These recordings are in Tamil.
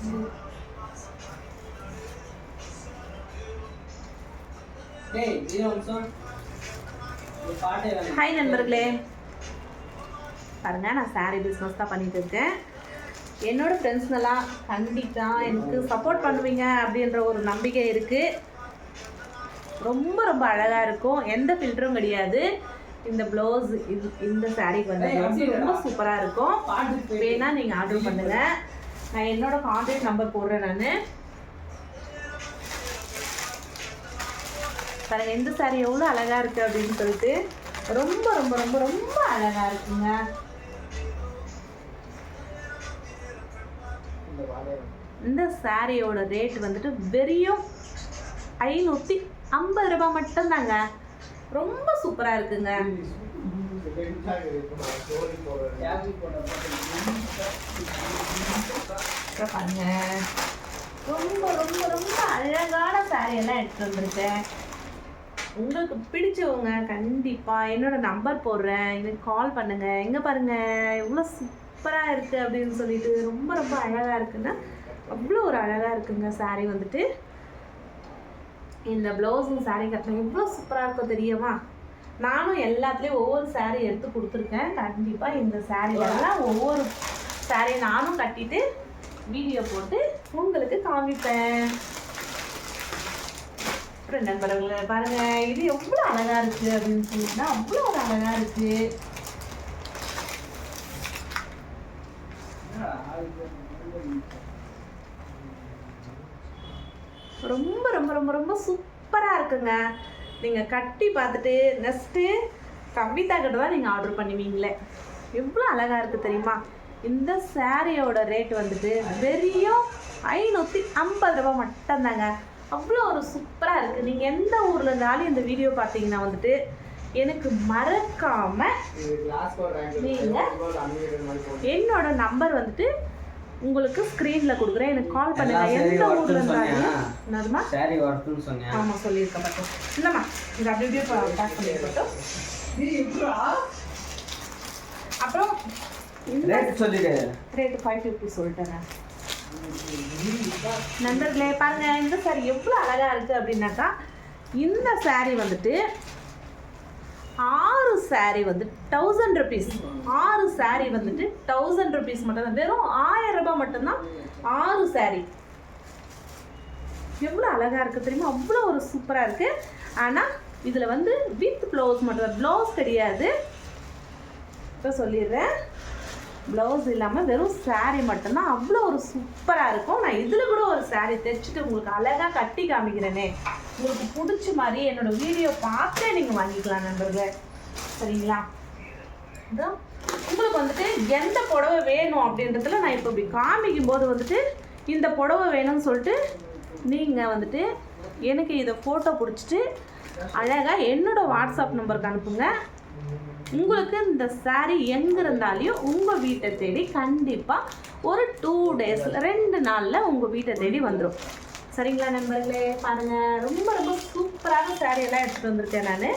ஹாய் நண்பர்களே, பாருங்க நான் சாரீ பிஸ்னஸ் தான் பண்ணிட்டு இருக்கேன். என்னோட ஃப்ரெண்ட்ஸ்ங்கெல்லாம் கண்டிப்பாக எனக்கு சப்போர்ட் பண்ணுவீங்க அப்படின்ற ஒரு நம்பிக்கை இருக்குது. ரொம்ப ரொம்ப அழகாக இருக்கும், எந்த ஃபில்டரும் கிடையாது. இந்த ப்ளவுஸ் இந்த சாரீக்கு வந்து ரொம்ப சூப்பராக இருக்கும். வேணா நீங்கள் ஆர்டர் பண்ணுங்கள். நான் என்னோட கான்டாக்ட் நம்பர் போடுறேன். நான் பாருங்கள் எந்த சாரீ எவ்வளோ அழகாக இருக்குது அப்படின்னு சொல்லிட்டு. ரொம்ப ரொம்ப ரொம்ப ரொம்ப அழகாக இருக்குங்க. இந்த சாரியோட ரேட் வந்துட்டு வெறும் 550 ரூபாய் மட்டும்தாங்க. ரொம்ப சூப்பராக இருக்குங்க. பாருங்க ரொம்ப ரொம்ப ரொம்ப அழகான சாரி எல்லாம் எடுத்துட்டு வந்திருக்கேன். உங்களுக்கு பிடிச்சவங்க கண்டிப்பாக என்னோட நம்பர் போடுறேன், எனக்கு கால் பண்ணுங்க. எங்கே பாருங்க எவ்வளோ சூப்பராக இருக்குது அப்படின்னு சொல்லிட்டு. ரொம்ப ரொம்ப அழகாக இருக்குன்னா அவ்வளோ ஒரு அழகாக இருக்குங்க சாரீ வந்துட்டு. இந்த ப்ளவுஸும் சாரீ கட்டினா எவ்வளோ சூப்பராக இருக்கும் தெரியுமா? நானும் எல்லாத்துலேயும் ஒவ்வொரு சாரீ எடுத்து கொடுத்துருக்கேன். கண்டிப்பாக இந்த சாரீலாம் ஒவ்வொரு சாரீ நானும் கட்டிட்டு வீடியோ போட்டு உங்களுக்கு காமிப்பேன். அப்புறம் நண்பர்களே பாருங்கள் இது எவ்வளோ அழகாக இருக்குது அப்படின்னு சொல்லிட்டுனா அவ்வளோ ஒரு அழகாக இருக்குது. ரொம்ப ரொம்ப ரொம்ப ரொம்ப சூப்பராக இருக்குங்க. நீங்கள் கட்டி பார்த்துட்டு நெக்ஸ்ட்டு கவிதா கிட்ட தான் நீங்கள் ஆர்டர் பண்ணுவீங்களே. எவ்வளோ அழகாக இருக்குது தெரியுமா? இந்த சாரியோட ரேட் வந்துட்டு வெறும் 550 ரூபா மட்டும்தாங்க. அவ்வளோ ஒரு சூப்பராக இருக்குது. நீங்கள் எந்த ஊரில் இருந்தாலும் இந்த வீடியோ பார்த்தீங்கன்னா வந்துட்டு எனக்கு மறக்காமல் நீங்கள் என்னோட நம்பர் வந்துட்டு உங்களுக்கு ஸ்க்ரீனில் கொடுக்குறேன், எனக்கு கால் பண்ணுங்கள். எந்த ஊரில் இருந்தாலும் என்னதுமா சாரி வரட்டும்னு சொன்னேன். ஆமாம் சொல்லியிருக்க மட்டும் இல்லைம்மா, இந்த அப்படி அப்படியே பேக் பண்ணியிருக்கட்டும். அப்புறம் ரேட்டு 550 சொல்லிட்டேங்க. நண்பர்களே பாருங்க இந்த சாரி எவ்வளோ அழகாக இருக்குது அப்படின்னாக்கா, இந்த சாரி வந்துட்டு 6 சாரி வந்து 1000 ருபீஸ். 6 சாரி வந்துட்டு 1000 ருபீஸ் மட்டும்தான். வெறும் 1000 ரூபாய் மட்டும்தான் 6 சாரி. எவ்வளோ அழகாக இருக்குது தெரியுமா? அவ்வளோ ஒரு சூப்பராக இருக்குது. ஆனால் இதில் வந்து வித் ப்ளவுஸ் மட்டும், ப்ளவுஸ் கிடையாது. இப்போ சொல்லிடுறேன், ப்ளவுஸ் இல்லாமல் வெறும் சாரீ மட்டும்தான். அவ்வளோ ஒரு சூப்பராக இருக்கும். நான் இதில் கூட ஒரு சாரீ தைச்சிட்டு உங்களுக்கு அழகாக கட்டி காமிக்கிறேனே. உங்களுக்கு பிடிச்ச மாதிரி என்னோடய வீடியோ பார்த்தே நீங்கள் வாங்கிக்கலாம் நண்பர்களே, சரிங்களா? இதான் உங்களுக்கு வந்துட்டு எந்த புடவை வேணும் அப்படின்றதுல நான் இப்போ இப்படி காமிக்கும் போது வந்துட்டு இந்த புடவை வேணும்னு சொல்லிட்டு நீங்கள் வந்துட்டு எனக்கு இதை ஃபோட்டோ பிடிச்சிட்டு அழகாக என்னோடய வாட்ஸ்அப் நம்பருக்கு அனுப்புங்க. உங்களுக்கு இந்த சாரீ எங்கே இருந்தாலையும் உங்கள் வீட்டை தேடி கண்டிப்பாக ஒரு 2 டேஸில் 2 நாளில் உங்கள் வீட்டை தேடி வந்துடும். சரிங்களா நண்பர்களே? பாருங்கள் ரொம்ப ரொம்ப சூப்பரான சாரீ எல்லாம் எடுத்துகிட்டு வந்திருக்கேன் நான்.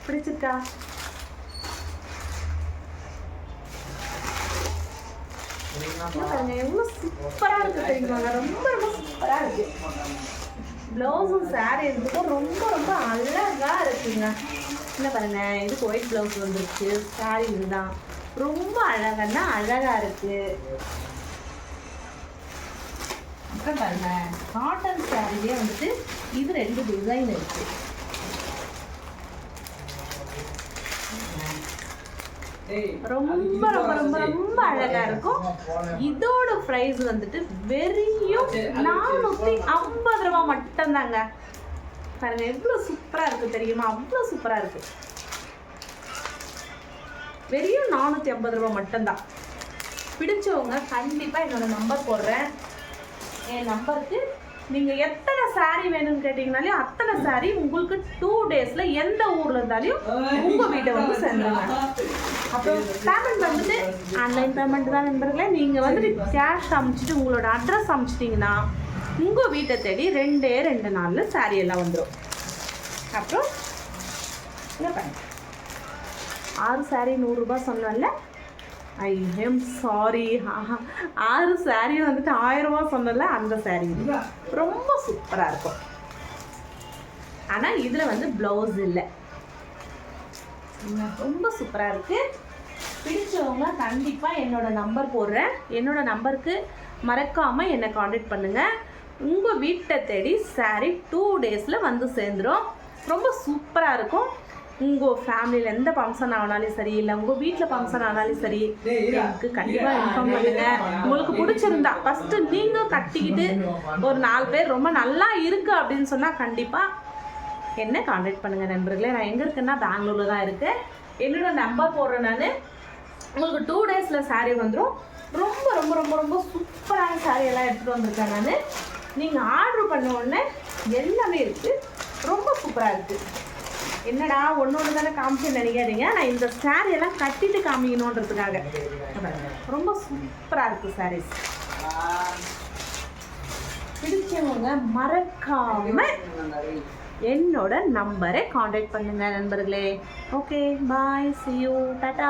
பிடிச்சிருக்கா? பாருங்க எவ்வளோ சூப்பராக இருக்குது தெரியுமாங்க? ரொம்ப ரொம்ப சூப்பராக இருக்குது. ப்ளவுஸும் சாரீ இருந்துக்கும் ரொம்ப ரொம்ப அழகாக இருக்குங்க. என்ன பாருங்க இதுக்கு ஒயிட் ப்ளவுஸ் வந்துருச்சு, சாரீ இதுதான். ரொம்ப அழகானா அழகாக இருக்குது. அப்புறம் பாருங்க காட்டன் சாரீலே வந்துட்டு இது 2 டிசைன் இருக்குது. ரொம்ப ரொம்ப ரொம்ப ரொம்ப அழகா இருக்கும். இதோட பிரைஸ் வந்துட்டு வெறும் 450 ரூபாய் மட்டும்தாங்க. பாருங்க எவ்வளவு சூப்பரா இருக்கு தெரியுமா? அவ்வளவு சூப்பரா இருக்கு. வெறும் 450 ரூபாய் மட்டும்தான். பிடிச்சவங்க கண்டிப்பா என்னோட நம்பர் போடுறேன். என் நம்பருக்கு நீங்கள் எத்தனை சாரீ வேணும்னு கேட்டிங்கனாலே அத்தனை சாரீ உங்களுக்கு 2 டேஸில் எந்த ஊரில் இருந்தாலும் உங்கள் வீட்டை வந்து சேர்ந்துருங்க. அப்புறம் பேமெண்ட் வந்துட்டு ஆன்லைன் பேமெண்ட் தான் நண்பர்களே. நீங்கள் வந்துட்டு கேஷ் அமுச்சிட்டு உங்களோட அட்ரஸ் அமுச்சிட்டிங்கன்னா உங்கள் வீட்டை தேடி 2 நாளில் சாரீ எல்லாம் வந்துடும். அப்புறம் இல்லை பாருங்க 6 சாரீ 100 ரூபாய் சொன்னேன்ல, ஐ எம் சாரி. 6 சாரீ வந்துட்டு 1000 ரூபாய் சொன்னல, அந்த சாரீ ரொம்ப சூப்பராக இருக்கும். ஆனால் இதில் வந்து ப்ளவுஸ் இல்லை. ரொம்ப சூப்பராக இருக்குது. பிடிச்சவங்க கண்டிப்பாக என்னோட நம்பர் போடுறேன். என்னோட நம்பருக்கு மறக்காமல் என்னை காண்டாக்ட் பண்ணுங்கள். உங்கள் வீட்டை தேடி சாரீ 2 டேஸில் வந்து சேர்ந்துடும். ரொம்ப சூப்பராக இருக்கும். உங்கள் ஃபேமிலியில் எந்த ஃபங்க்ஷன் ஆனாலும் சரி, இல்லை உங்கள் வீட்டில் ஃபங்க்ஷன் ஆனாலும் சரி, எனக்கு கண்டிப்பாக இன்ஃபார்ம் பண்ணுங்கள். உங்களுக்கு பிடிச்சிருந்தா ஃபஸ்ட்டு நீங்கள் கட்டிக்கிட்டு ஒரு 4 பேர் ரொம்ப நல்லா இருக்குது அப்படின்னு சொன்னால் கண்டிப்பாக என்ன காண்டாக்ட் பண்ணுங்கள் நண்பர்களே. நான் எங்கே இருக்கேன்னா பெங்களூரில் தான் இருக்கேன். என்னோட நம்பர் போடுறேன் நான். உங்களுக்கு 2 டேஸில் சாரீ வந்துடும். ரொம்ப ரொம்ப ரொம்ப ரொம்ப சூப்பரான சாரீ எல்லாம் எடுத்துகிட்டு வந்திருக்கேன் நான். நீங்கள் ஆர்டர் பண்ண உடனே எல்லாமே இருக்குது. ரொம்ப சூப்பராக இருக்குது. என்னடா ஒன்று தானே காமிச்சேன்னு நினைக்காதீங்க. நான் இந்த சாரீ எல்லாம் கட்டிட்டு காமிக்கணுன்றதுக்காக. ரொம்ப சூப்பராக இருக்குது சாரீஸ். பிடிச்சவங்க மறக்காமல் என்னோட நம்பரை காண்டாக்ட் பண்ணுங்கள் நண்பர்களே. Okay, bye, see you, Tata.